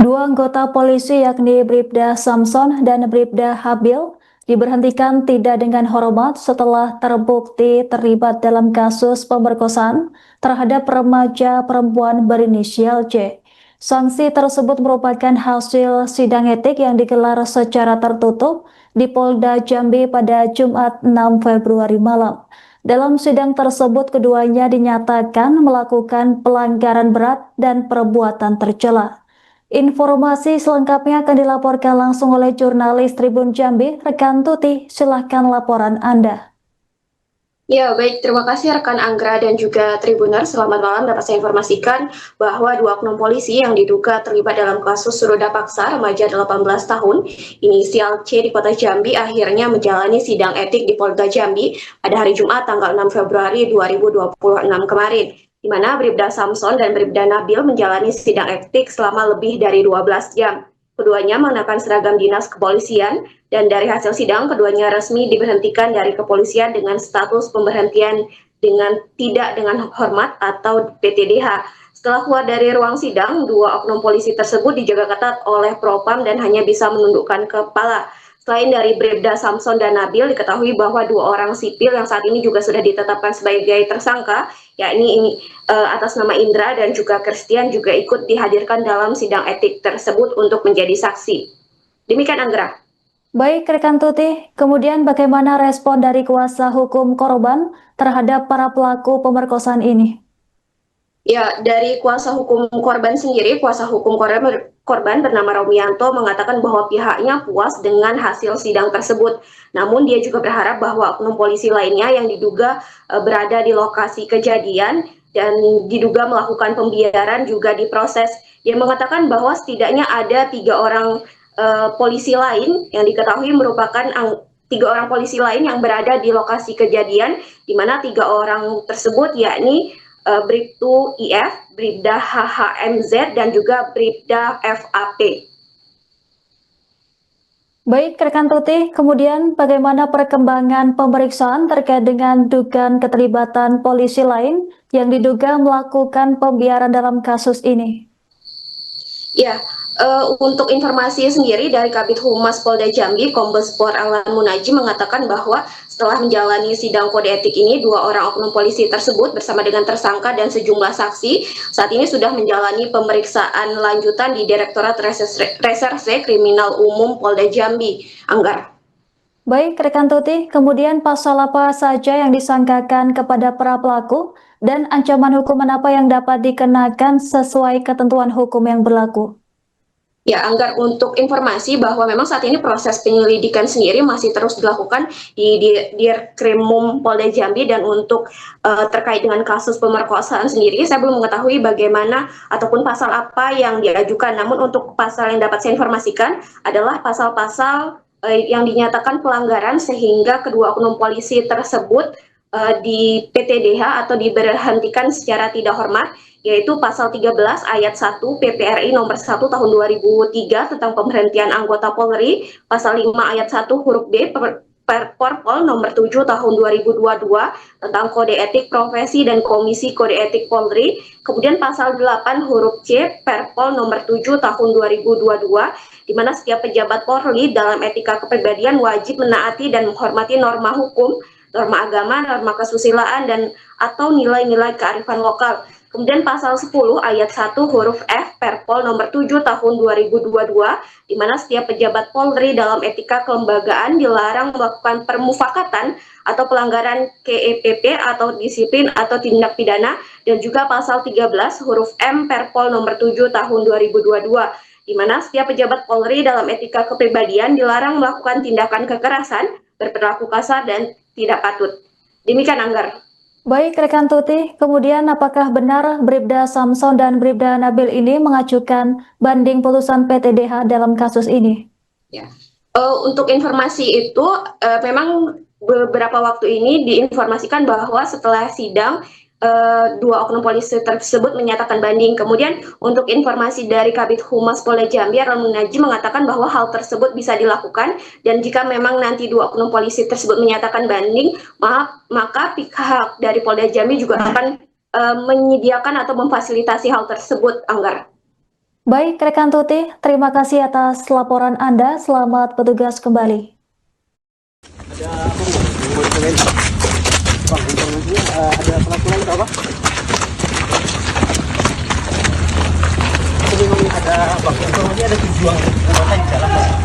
Dua anggota polisi yakni Bribda Samson dan Bribda Habil diberhentikan tidak dengan hormat setelah terbukti terlibat dalam kasus pemerkosaan terhadap remaja perempuan berinisial C. Sanksi tersebut merupakan hasil sidang etik yang digelar secara tertutup di Polda Jambi pada Jumat 6 Februari malam. Dalam sidang tersebut keduanya dinyatakan melakukan pelanggaran berat dan perbuatan tercela. Informasi selengkapnya akan dilaporkan langsung oleh jurnalis Tribun Jambi, rekan Tuti. Silahkan laporan Anda. Ya, baik. Terima kasih rekan Anggra dan juga Tribuner. Selamat malam. Dapat saya informasikan bahwa dua oknum polisi yang diduga terlibat dalam kasus suruda paksa remaja 18 tahun, inisial C di Kota Jambi, akhirnya menjalani sidang etik di Polda Jambi pada hari Jumat tanggal 6 Februari 2026 kemarin, di mana Bribda Samson dan Bribda Nabil menjalani sidang etik selama lebih dari 12 jam. Keduanya mengenakan seragam dinas kepolisian dan dari hasil sidang keduanya resmi diberhentikan dari kepolisian dengan status pemberhentian tidak dengan hormat atau PTDH. Setelah keluar dari ruang sidang, dua oknum polisi tersebut dijaga ketat oleh Propam dan hanya bisa menundukkan kepala. Selain dari Bribda Samson dan Nabil, diketahui bahwa dua orang sipil yang saat ini juga sudah ditetapkan sebagai tersangka, yakni atas nama Indra dan juga Christian juga ikut dihadirkan dalam sidang etik tersebut untuk menjadi saksi. Demikian Anggra. Baik, rekan Tuti, kemudian bagaimana respon dari kuasa hukum korban terhadap para pelaku pemerkosaan ini? Ya, dari kuasa hukum korban sendiri, kuasa hukum korban bernama Romianto mengatakan bahwa pihaknya puas dengan hasil sidang tersebut. Namun dia juga berharap bahwa oknum polisi lainnya yang diduga berada di lokasi kejadian dan diduga melakukan pembiaran juga diproses. Dia mengatakan bahwa setidaknya ada tiga orang polisi lain yang diketahui merupakan tiga orang polisi lain yang berada di lokasi kejadian, di mana tiga orang tersebut yakni Bribtu IF, Bribda HHMZ, dan juga Bribda FAP. Baik, rekan Tuti, kemudian bagaimana perkembangan pemeriksaan terkait dengan dugaan keterlibatan polisi lain yang diduga melakukan pembiaran dalam kasus ini? Ya, untuk informasi sendiri dari Kabid Humas Polda Jambi, Kombes Pol Alan Munaji mengatakan bahwa setelah menjalani sidang kode etik ini, dua orang oknum polisi tersebut bersama dengan tersangka dan sejumlah saksi saat ini sudah menjalani pemeriksaan lanjutan di Direktorat Reserse Kriminal Umum Polda Jambi. Anggar. Baik, rekan Tuti, kemudian pasal apa saja yang disangkakan kepada para pelaku dan ancaman hukuman apa yang dapat dikenakan sesuai ketentuan hukum yang berlaku? Ya, Anggar, untuk informasi bahwa memang saat ini proses penyelidikan sendiri masih terus dilakukan di Dirkrimum Polda Jambi dan untuk terkait dengan kasus pemerkosaan sendiri, saya belum mengetahui bagaimana ataupun pasal apa yang diajukan. Namun untuk pasal yang dapat saya informasikan adalah pasal-pasal yang dinyatakan pelanggaran sehingga kedua oknum polisi tersebut di PTDH atau diberhentikan secara tidak hormat, yaitu pasal 13 ayat 1 PPRI nomor 1 tahun 2003 tentang pemberhentian anggota Polri, pasal 5 ayat 1 huruf B Perpol nomor 7 tahun 2022 tentang kode etik profesi dan komisi kode etik Polri, kemudian pasal 8 huruf C Perpol nomor 7 tahun 2022 di mana setiap pejabat Polri dalam etika kepribadian wajib menaati dan menghormati norma hukum, norma agama, norma kesusilaan dan atau nilai-nilai kearifan lokal. Kemudian pasal 10 ayat 1 huruf F Perpol nomor 7 tahun 2022 di mana setiap pejabat Polri dalam etika kelembagaan dilarang melakukan permufakatan atau pelanggaran KEPP atau disiplin atau tindak pidana, dan juga pasal 13 huruf M Perpol nomor 7 tahun 2022 di mana setiap pejabat Polri dalam etika kepribadian dilarang melakukan tindakan kekerasan, berperilaku kasar dan tidak patut. Demikian Anggar. Baik, rekan Tuti, kemudian apakah benar Bribda Samson dan Bribda Nabil ini mengajukan banding putusan PTDH dalam kasus ini? Ya. Untuk informasi itu, memang beberapa waktu ini diinformasikan bahwa setelah sidang, dua oknum polisi tersebut menyatakan banding. Kemudian untuk informasi dari Kabid Humas Polda Jambi, Alan Munaji mengatakan bahwa hal tersebut bisa dilakukan dan jika memang nanti dua oknum polisi tersebut menyatakan banding, maka pihak dari Polda Jambi juga akan menyediakan atau memfasilitasi hal tersebut, Anggar. Baik, rekan Tuti, terima kasih atas laporan Anda. Selamat bertugas kembali. Ada pelakuan atau apa? Ini ada ini ada tujuan di dalam.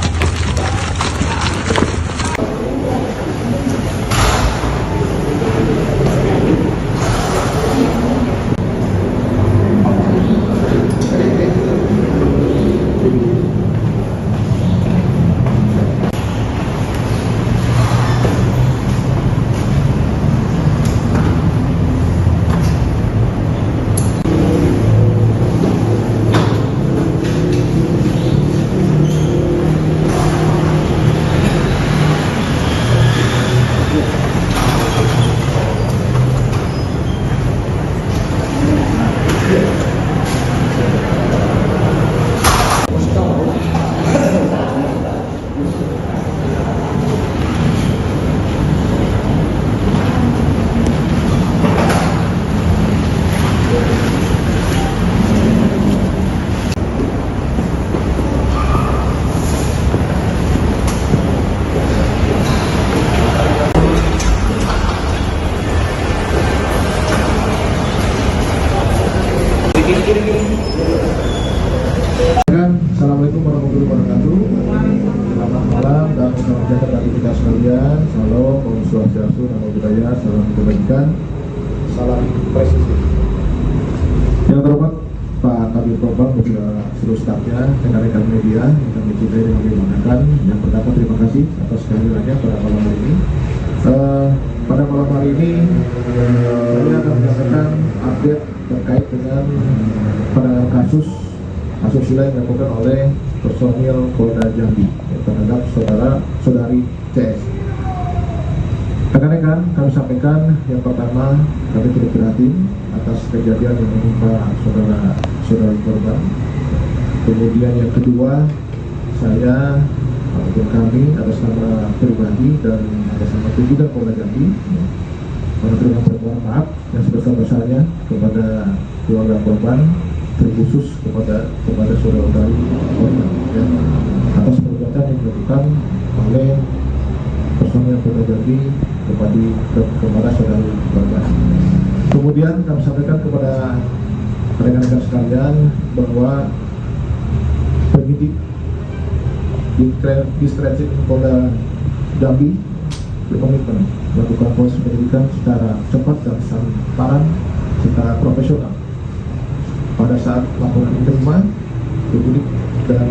Assalamualaikum warahmatullahi wabarakatuh. Selamat malam dan salam sejahtera bagi kita sekalian. Salam, Om Swastiastu, Namo Buddhaya, salam kebajikan, salam presisi. Yang terhormat Pak Kabid Propam dan juga seluruh stafnya, rekan-rekan media yang kami cintai dan kami banggakan. Yang pertama terima kasih atas kehadirannya pada malam hari ini. Pada malam hari ini saya akan menyampaikan update terkait dengan penanganan kasus asusila yang dilakukan oleh personil Polda Jambi terhadap saudari CS. Rekan-rekan, kami sampaikan yang pertama, kami turut prihatin atas kejadian yang menimpa saudari korban. Kemudian yang kedua, saya ataupun kami atas nama pribadi dan atas nama pimpinan Polda Jambi mengaturkan permohonan maaf yang sebesar-besarnya kepada keluarga korban, terkhusus kepada saudari korban ya, atas perbuatan yang dilakukan oleh personil Polda Jambi kepada saudari korban. Kemudian kami sampaikan kepada rekan-rekan sekalian bahwa penyidik di Diskresin Polda Jambi berkomitmen melakukan proses penyidikan secara cepat dan transparan, secara profesional. Pada saat laporan diterima, penyidik dan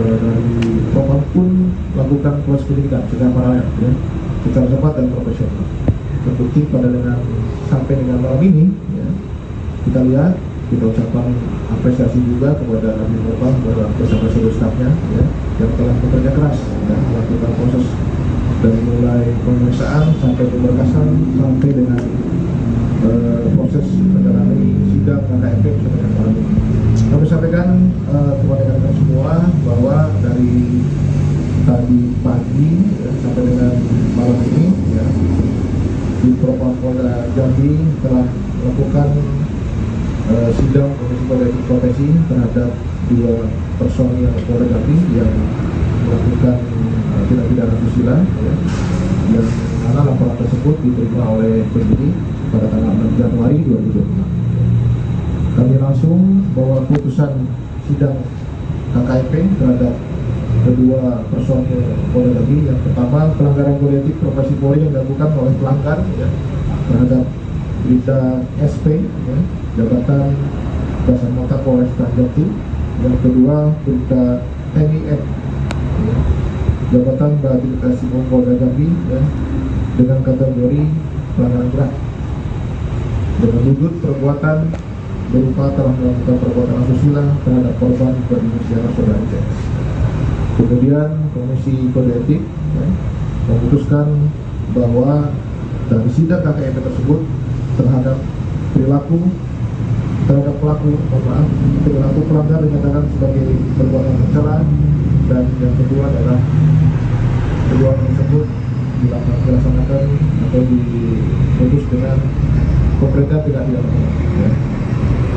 dari Propam pun melakukan proses penyidikan secara paralel, ya, secara cepat dan profesional. Terbukti sampai dengan malam ini, ya, kita lihat, kita ucapkan apresiasi juga kepada Kabid Propam, kepada bersama seluruh stafnya, ya, yang telah bekerja keras dan melakukan proses dari mulai pemeriksaan sampai pemberkasan sampai dengan proses menjalani sidang KKMP sampai dengan malam ini. Kami sampaikan kepada rekan-rekan semua bahwa dari tadi pagi ya, sampai dengan malam ini ya, di Propam Polda Jambi telah melakukan sidang komisi kode etik profesi terhadap 2 personil Polda Jambi yang melakukan tindak pidana asusila ya, yang mana laporan tersebut diterima oleh penyidik pada tanggal 6 Januari 2026. Kami langsung bawa putusan sidang KKMP terhadap kedua personil Polda Jambi. Yang pertama, pelanggaran kode etik profesi Polri yang dilakukan oleh pelanggar ya, terhadap Bribda SP ya, jabatan Basamata Polres Jati. Yang kedua, Bribda MIF ya, jabatan Rehabilitasi Umum Polda Jambi ya, dengan kategori pelanggaran berat dengan duduk perbuatan berupa telah melakukan perbuatan asusila terhadap korban berinisial saudari CS. Kemudian Komisi Kode Etik ya, memutuskan bahwa dari sidang KKMP tersebut terhadap perilaku perilaku pelanggar dinyatakan sebagai perbuatan tercela, dan yang kedua adalah perbuatan tersebut dilaksanakan atau diputus dengan pemerintah tidak dilakukan ya.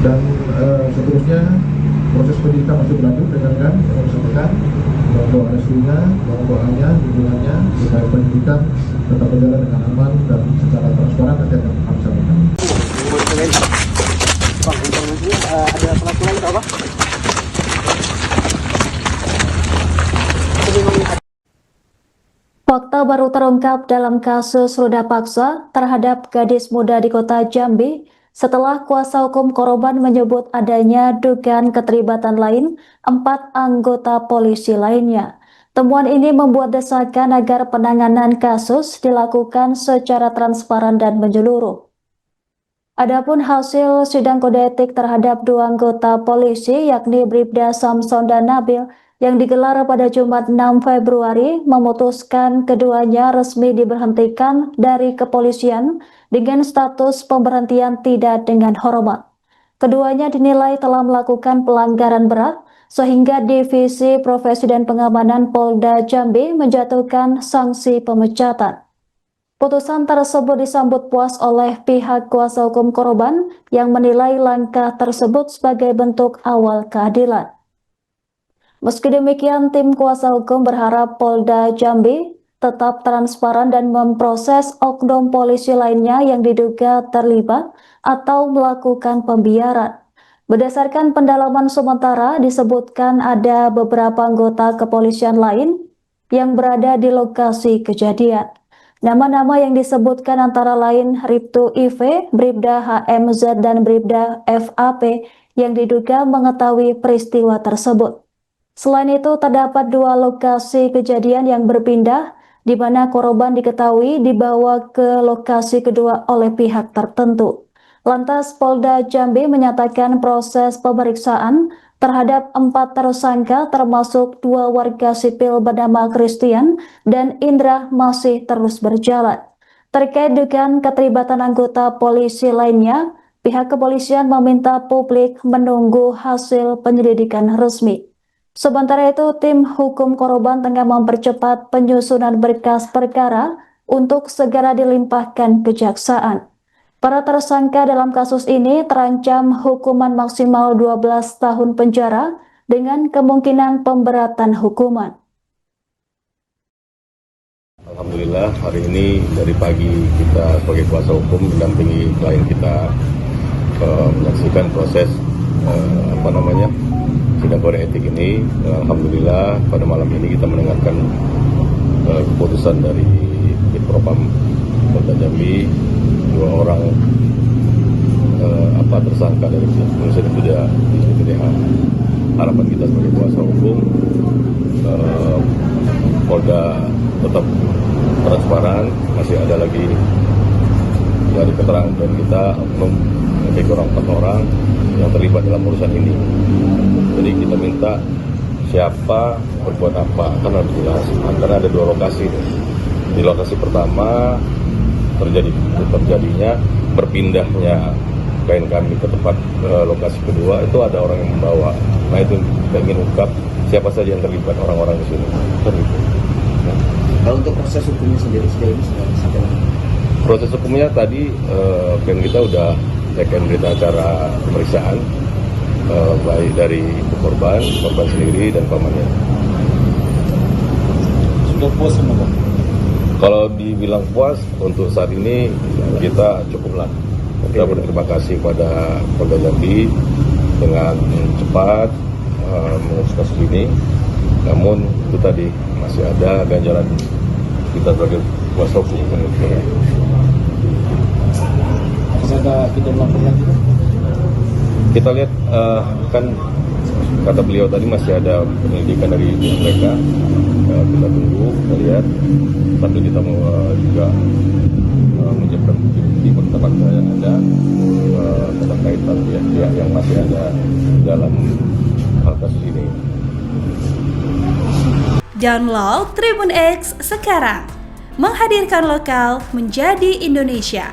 Dan seterusnya proses penyidikan masih berlanjut rekan-rekan, yang disampaikan bahwa restunya, bahwa doanya, dukungannya terkait penyidikan tetap berjalan dengan aman dan secara transparan nanti akan kami sampaikan. Bang, informasinya ada pelakuan atau apa? Fakta baru terungkap dalam kasus ruda paksa terhadap gadis muda di kota Jambi setelah kuasa hukum korban menyebut adanya dugaan keterlibatan lain 4 anggota polisi lainnya. Temuan ini membuat desakan agar penanganan kasus dilakukan secara transparan dan menyeluruh. Adapun hasil sidang kode etik terhadap 2 anggota polisi yakni Bribda Samson dan Nabil yang digelar pada Jumat 6 Februari memutuskan keduanya resmi diberhentikan dari kepolisian dengan status pemberhentian tidak dengan hormat. Keduanya dinilai telah melakukan pelanggaran berat sehingga Divisi Profesi dan Pengamanan Polda Jambi menjatuhkan sanksi pemecatan. Putusan tersebut disambut puas oleh pihak kuasa hukum korban yang menilai langkah tersebut sebagai bentuk awal keadilan. Meski demikian, tim kuasa hukum berharap Polda Jambi tetap transparan dan memproses oknum polisi lainnya yang diduga terlibat atau melakukan pembiaran. Berdasarkan pendalaman sementara, disebutkan ada beberapa anggota kepolisian lain yang berada di lokasi kejadian. Nama-nama yang disebutkan antara lain Riptu IV, Bribda HMZ, dan Bribda FAP yang diduga mengetahui peristiwa tersebut. Selain itu, terdapat 2 lokasi kejadian yang berpindah, di mana korban diketahui dibawa ke lokasi kedua oleh pihak tertentu. Lantas, Polda Jambi menyatakan proses pemeriksaan terhadap 4 tersangka termasuk 2 warga sipil bernama Christian dan Indra masih terus berjalan. Terkait dengan keterlibatan anggota polisi lainnya, pihak kepolisian meminta publik menunggu hasil penyelidikan resmi. Sementara itu, tim hukum korban tengah mempercepat penyusunan berkas perkara untuk segera dilimpahkan kejaksaan. Para tersangka dalam kasus ini terancam hukuman maksimal 12 tahun penjara dengan kemungkinan pemberatan hukuman. Alhamdulillah hari ini dari pagi kita sebagai kuasa hukum mendampingi klien kita menyaksikan proses sidang kode etik ini. Alhamdulillah pada malam ini kita mendengarkan keputusan dari Propam Polda Jambi. 2 orang tersangka dari kepolisian itu sudah ditahan. Harapan kita sebagai kuasa hukum Polda tetap transparan, masih ada lagi dari keterangan dan kita oknum lebih kurang 4 orang yang terlibat dalam urusan ini. Jadi kita minta siapa berbuat apa karena harus jelas. Karena ada 2 lokasi. Di lokasi pertama terjadinya berpindahnya klien kami ke tempat lokasi kedua itu ada orang yang membawa. Nah itu kita ingin ungkap siapa saja yang terlibat orang-orang di sini. Kalau untuk proses hukumnya sendiri sejauh ini sampai proses hukumnya tadi klien kita udah cek-in berita acara pemeriksaan baik dari korban sendiri dan pamannya. Sudah puas sama Bang? Kalau dibilang puas untuk saat ini kita cukuplah. Kita berterima kasih kepada Polda Jambi dengan cepat mengurus kasus ini. Namun itu tadi masih ada ganjalan kita sebagai kuasa hukum. Apakah kita melaporkan juga? Kita lihat kan kata beliau tadi masih ada penyelidikan dari mereka. Kita tunggu, kita lihat. Sambil kita mau juga menyiapkan bukti tempat yang ada terkait pihak yang masih ada dalam hal kasus ini. Download Tribun X sekarang, menghadirkan lokal menjadi Indonesia.